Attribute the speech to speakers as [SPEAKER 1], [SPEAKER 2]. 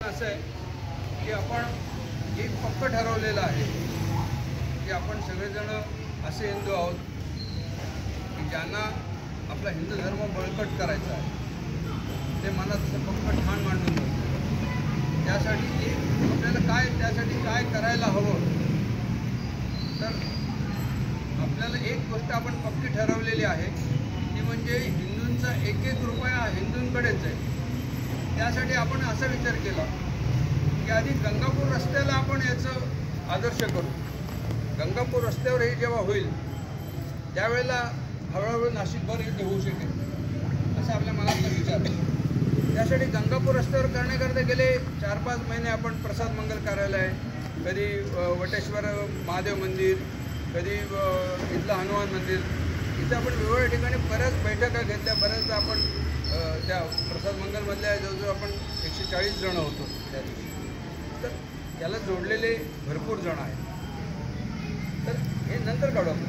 [SPEAKER 1] असं आहे की आपण एक पक्क ठरवलेलं आहे की आपण सगळेजण असे हिंदू आहोत की ज्यांना आपला हिंदू धर्म बळकट करायचा आहे. ते मनात असं पक्क ठाण मांडून बसतं. त्यासाठी आपल्याला त्यासाठी काय करायला हवं, तर आपल्याला एक गोष्ट आपण पक्की ठरवलेली आहे ती म्हणजे हिंदूंचा एक एक रुपया हिंदूंकडेच आहे. त्यासाठी आपण असा विचार केला की आधी गंगापूर रस्त्याला आपण याचं आदर्श करू. गंगापूर रस्त्यावर हे जेव्हा होईल त्यावेळेला हळूहळू नाशिकभर हे होऊ शकेल असं आपल्या मनातला विचार आहे. त्यासाठी गंगापूर रस्त्यावर करण्याकरता गेले 4-5 महिने आपण प्रसाद मंगल कार्यालय, कधी वटेश्वर महादेव मंदिर, कधी इथलं हनुमान मंदिर, इथं आपण वेगवेगळ्या ठिकाणी बऱ्याच बैठका घेतल्या. बऱ्याचदा आपण त्या प्रसाद मंगलमधल्या जवळजवळ आपण 140 जण होतो त्या दिवशी. तर त्याला जोडलेले भरपूर जण आहेत. तर हे नंतर काढू आपण.